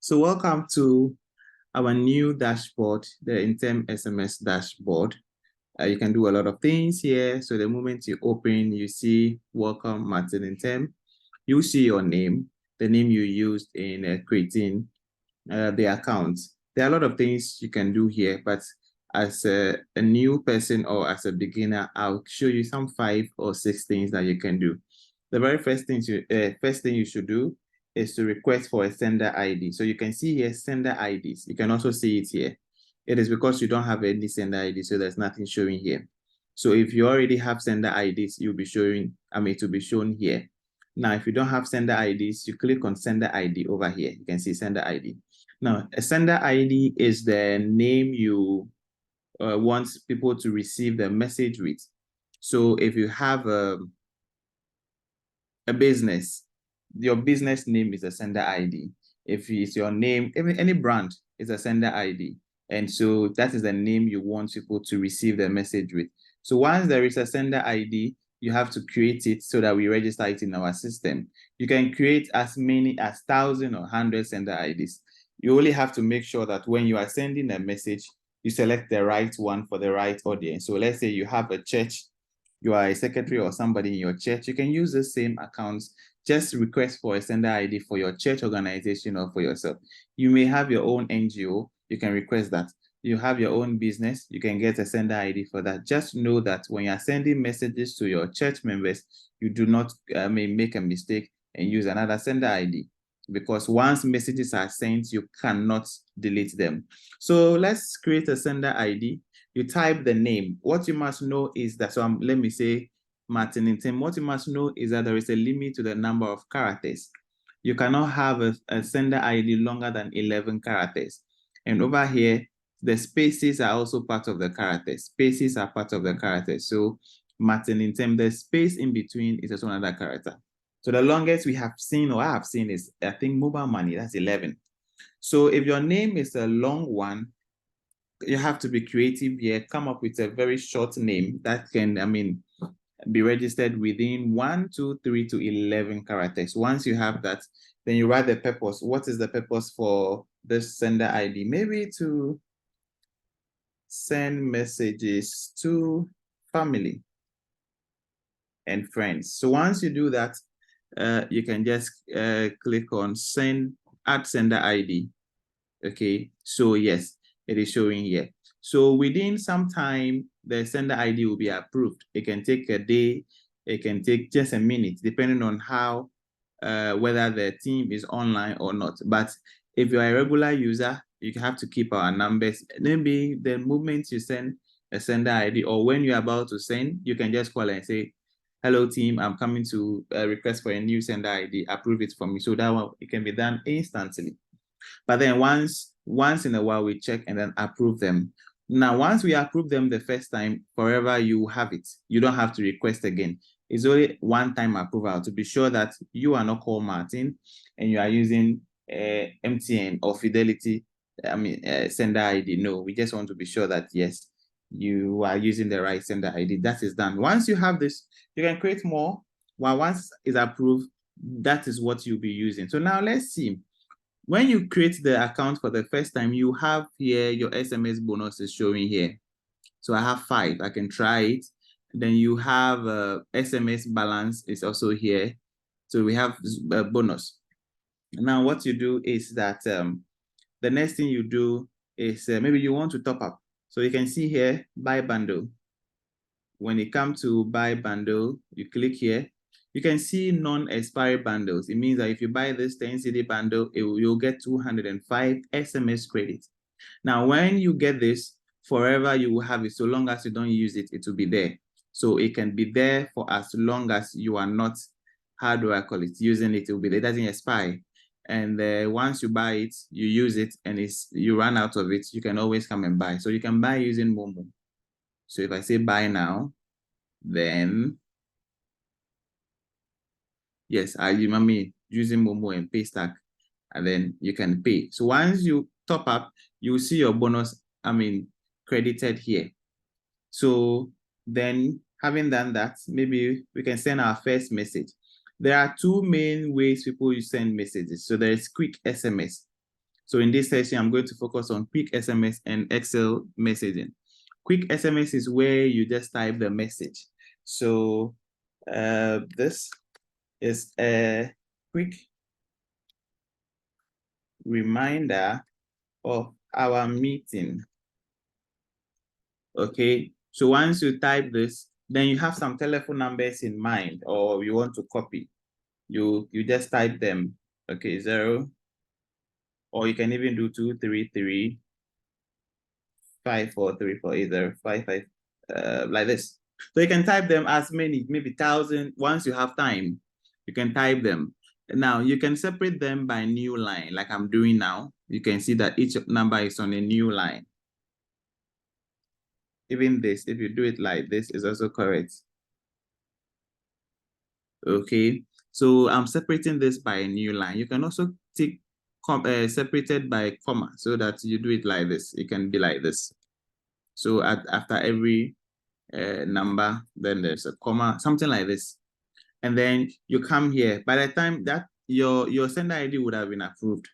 So welcome to our new dashboard, the Ntem SMS dashboard. You can do a lot of things here. So the moment you open, you see welcome Martin Ntem. You see your name, the name you used in creating the account. There are a lot of things you can do here, but as a new person or as a beginner, I'll show you some 5 or 6 things that you can do. The very first thing you should do is to request for a sender ID. So you can see here sender IDs. You can also see it here. It is because you don't have any sender ID, so there's nothing showing here. So if you already have sender IDs, you'll be showing, it will be shown here. Now, if you don't have sender IDs, you click on sender ID over here. You can see sender ID. Now, a sender ID is the name you want people to receive the message with. So if you have a business, your business name is a sender ID. If it's your name, any brand is a sender ID. And so that is the name you want people to receive the message with. So once there is a sender ID, you have to create it so that we register it in our system. You can create as many as 1,000 or 100 sender IDs. You only have to make sure that when you are sending a message, you select the right one for the right audience. So let's say you have a church, you are a secretary or somebody in your church, you can use the same accounts. Just request for a sender ID for your church organization or for yourself. You may have your own NGO, you can request that. You have your own business, you can get a sender ID for that. Just know that when you're sending messages to your church members, you do not make a mistake and use another sender ID, because once messages are sent, you cannot delete them. So let's create a sender ID. You type the name. What you must know is that, so let me say Martin Ntem. What you must know is that there is a limit to the number of characters. You cannot have a sender ID longer than 11 characters. And over here, the spaces are also part of the characters. Spaces are part of the characters. So Martin Ntem, the space in between is also another character. So the longest we have seen, or I have seen, is, I think, mobile money. That's 11. So if your name is a long one, you have to be creative here. Come up with a very short name that can, be registered within 1, 2, 3 to 11 characters. Once you have that, then you write the purpose. What is the purpose for this sender ID? Maybe to send messages to family and friends. So once you do that, you can just click on add sender ID. Okay, so yes, it is showing here. So within some time, the sender ID will be approved. It can take a day, it can take just a minute, depending on how, whether the team is online or not. But if you're a regular user, you have to keep our numbers. Maybe the moment you send a sender ID, or when you're about to send, you can just call and say, hello team, I'm coming to request for a new sender ID, approve it for me. So that one, it can be done instantly. But then once in a while, we check and then approve them. Now, once we approve them the first time, forever you have it. You don't have to request again. It's only one-time approval to be sure that you are not called Martin and you are using MTN or Fidelity, sender ID. No, we just want to be sure that, yes, you are using the right sender ID. That is done. Once you have this, you can create more. Well, once it's approved, that is what you'll be using. So now let's see. When you create the account for the first time, you have here your SMS bonus is showing here. So I have 5. I can try it. Then you have SMS balance is also here. So we have a bonus. Now what you do is that the next thing you do is maybe you want to top up. So you can see here, buy bundle. When it comes to buy bundle, you click here. You can see non-expiry bundles. It means that if you buy this 10 CD bundle, you'll get 205 SMS credits. Now, when you get this, forever you will have it. So long as you don't use it, it will be there. So it can be there for as long as you are not, how do I call it, using it. It will be there. It doesn't expire. And once you buy it, you use it, and you run out of it, you can always come and buy. So you can buy using Momo. So if I say buy now, then yes, using Momo and Paystack, and then you can pay. So once you top up, you see your bonus, credited here. So then, having done that, maybe we can send our first message. There are 2 main ways people send messages. So there is quick SMS. So in this session, I'm going to focus on quick SMS and Excel messaging. Quick SMS is where you just type the message. So this is a quick reminder of our meeting. Okay, so once you type this, then you have some telephone numbers in mind, or you want to copy. You just type them. Okay, 0, or you can even do 233 543 either 55, like this. So you can type them as many, maybe 1,000. Once you have time, you can type them. Now you can separate them by new line, like I'm doing now. You can see that each number is on a new line. Even this, if you do it like this, is also correct. Okay, so I'm separating this by a new line. You can also take separated by comma, so that you do it like this. It can be like this. So after every number, then there's a comma, something like this. And then you come here. By the time that your sender ID would have been approved,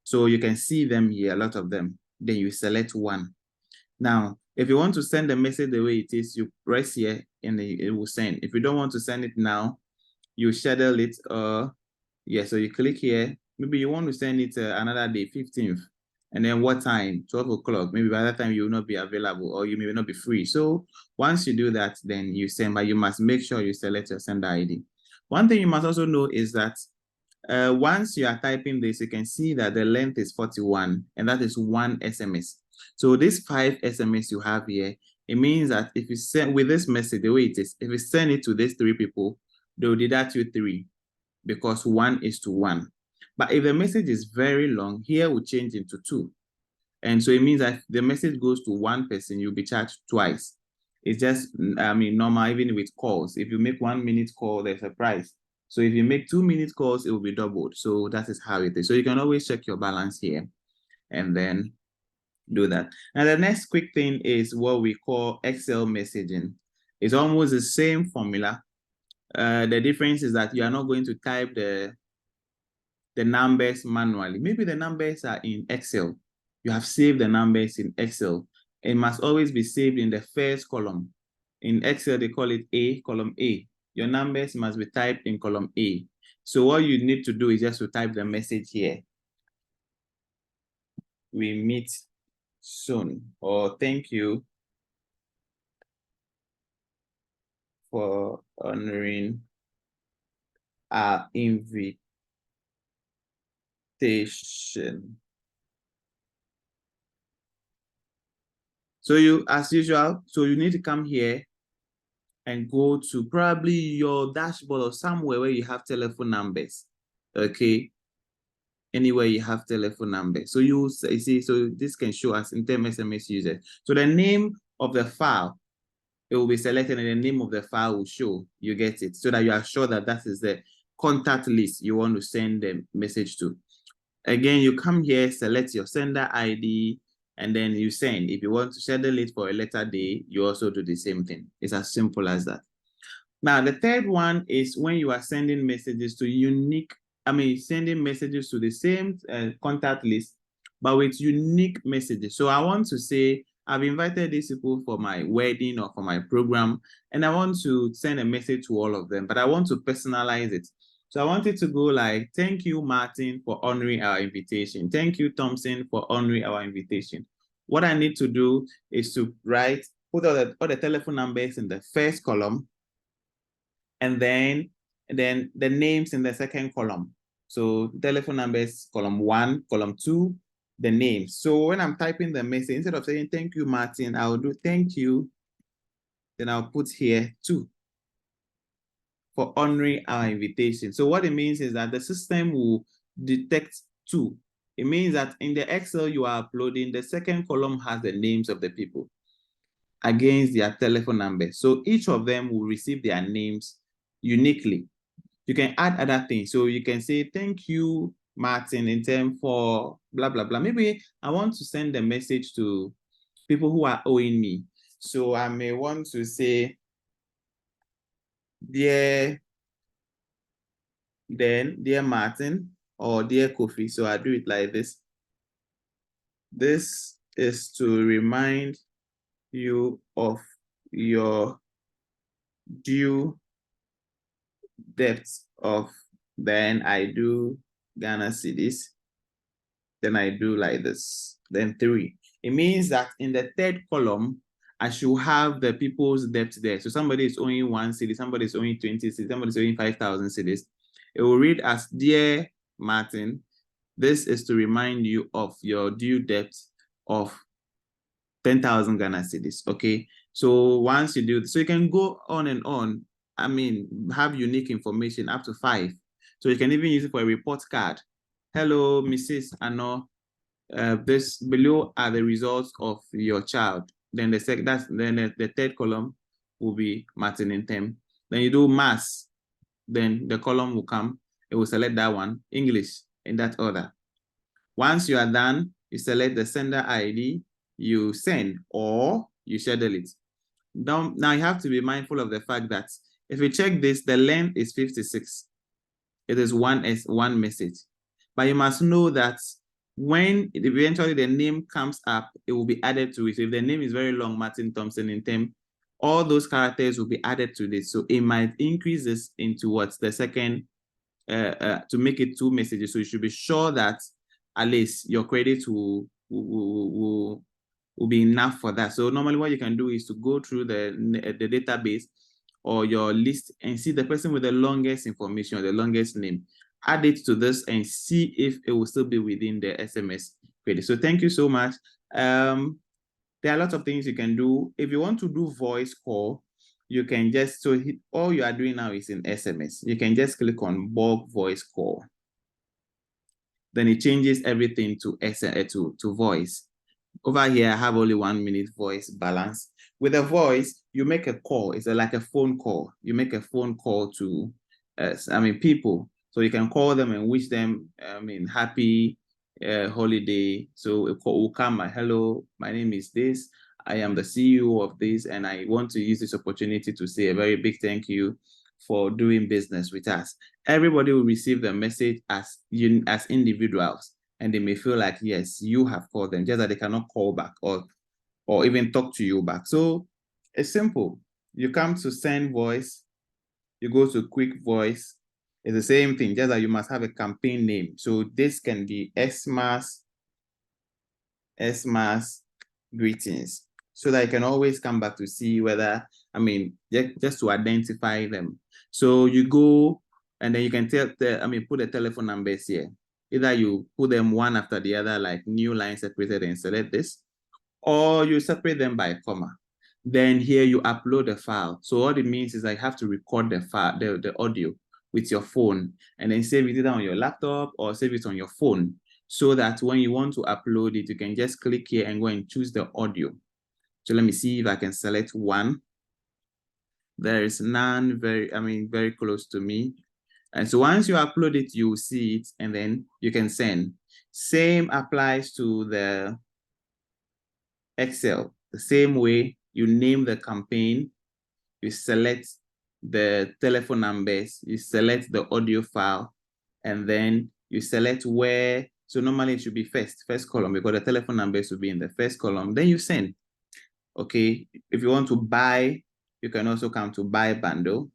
so you can see them here, a lot of them. Then you select one. Now, if you want to send the message the way it is, you press here and it will send. If you don't want to send it now, you schedule it. Yeah, so you click here. Maybe you want to send it another day, 15th. And then what time? 12 o'clock. Maybe by that time you will not be available, or you may not be free. So once you do that, then you send, but you must make sure you select your sender ID. One thing you must also know is that once you are typing this, you can see that the length is 41, and that is 1 SMS. So this 5 SMS you have here, it means that if you send with this message, the way it is, if you send it to these 3 people, they'll deduct you 3, because 1:1. But if the message is very long, here will change into 2. And so it means that if the message goes to 1 person, you'll be charged twice. It's just, normal, even with calls. If you make 1 minute call, there's a price. So if you make 2 minute calls, it will be doubled. So that is how it is. So you can always check your balance here and then do that. And the next quick thing is what we call Excel messaging. It's almost the same formula. The difference is that you are not going to type the numbers manually. Maybe the numbers are in Excel. You have saved the numbers in Excel. It must always be saved in the first column. In Excel, they call it A, column A. Your numbers must be typed in column A. So what you need to do is just to type the message here. We meet soon, or thank you for honoring our invitation. So you, as usual, so you need to come here and go to probably your dashboard or somewhere where you have telephone numbers. Okay, anywhere you have telephone numbers. So you see, so this can show us Ntem SMS user. So the name of the file, it will be selected, and the name of the file will show. You get it, so that you are sure that that is the contact list you want to send the message to. Again, you come here, select your sender ID, and then you send. If you want to schedule it for a later day, you also do the same thing. It's as simple as that. Now, the third one is when you are sending messages to sending messages to the same contact list, but with unique messages. So I want to say, I've invited these people for my wedding or for my program, and I want to send a message to all of them, but I want to personalize it. So I want it to go like, thank you, Martin, for honoring our invitation. Thank you, Thompson, for honoring our invitation. What I need to do is to put all the telephone numbers in the first column, and then the names in the second column. So telephone numbers, column 1, column 2, the names. So when I'm typing the message, instead of saying, thank you, Martin, I'll do thank you. Then I'll put here 2 for honoring our invitation. So what it means is that the system will detect 2. It means that in the Excel you are uploading, the second column has the names of the people against their telephone numbers. So each of them will receive their names uniquely. You can add other things. So you can say, thank you, Martin, in terms for blah, blah, blah. Maybe I want to send a message to people who are owing me. So I may want to say, dear Martin, or dear Kofi. So I do it like this. This is to remind you of your due depth of, then I do Ghana cedis, then I do like this, then 3. It means that in the third column, I should have the people's debt there. So somebody is owing 1 cedi, somebody is owing 20 cedis, somebody is owing 5,000 cedis. It will read as, Dear Martin, this is to remind you of your due debt of 10,000 Ghana cedis. Okay. So once you do this, so you can go on and on. I mean, have unique information up to 5. So you can even use it for a report card. Hello, Mrs. Ano. This below are the results of your child. Then the third column will be Martin Ntem. Then you do mass. Then the column will come. It will select that one, English, in that order. Once you are done, you select the sender ID, you send, or you schedule it. Now you have to be mindful of the fact that if you check this, the length is 56. It is one message. But you must know that when eventually the name comes up, it will be added to it. So if the name is very long, Martin Thompson Ntem, all those characters will be added to this. So it might increase this into what's the second, to make it 2 messages. So you should be sure that at least your credit will be enough for that. So normally what you can do is to go through the database or your list and see the person with the longest information or the longest name. Add it to this and see if it will still be within the SMS credit. So thank you so much. There are lots of things you can do. If you want to do voice call, you can just, so all you are doing now is in SMS. You can just click on bulk voice call. Then it changes everything to voice. Over here, I have only 1 minute voice balance. With a voice, you make a call. It's like a phone call. You make a phone call to, people. So you can call them and wish them, happy holiday. So a call will come, hello, my name is this. I am the CEO of this, and I want to use this opportunity to say a very big thank you for doing business with us. Everybody will receive the message as individuals, and they may feel like, yes, you have called them, just that they cannot call back or even talk to you back. So it's simple. You come to send voice, you go to quick voice. It's the same thing, just that you must have a campaign name. So this can be Xmas greetings, so that you can always come back to see whether, just to identify them. So you go and then you can put the telephone numbers here. Either you put them one after the other, like new line separated, and select this, or you separate them by comma. Then here you upload the file. So all it means is I have to record the file, the audio with your phone, and then save it either on your laptop or save it on your phone, so that when you want to upload it, you can just click here and go and choose the audio. So let me see if I can select one. There is none very close to me. And so once you upload it, you will see it, and then you can send. Same applies to the Excel. The same way, you name the campaign, you select the telephone numbers, you select the audio file, and then you select where. So normally it should be first column, because the telephone numbers will be in the first column. Then you send. Okay, if you want to buy, you can also come to buy bundle.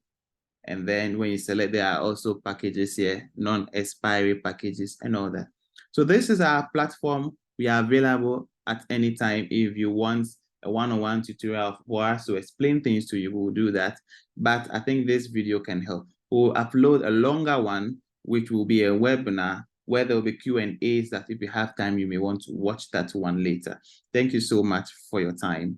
And then when you select, there are also packages here, non-expiry packages and all that. So this is our platform. We are available at any time. If you want a one-on-one tutorial for us to explain things to you, we'll do that. But I think this video can help. We'll upload a longer one, which will be a webinar where there will be Q&As that if you have time, you may want to watch that one later. Thank you so much for your time.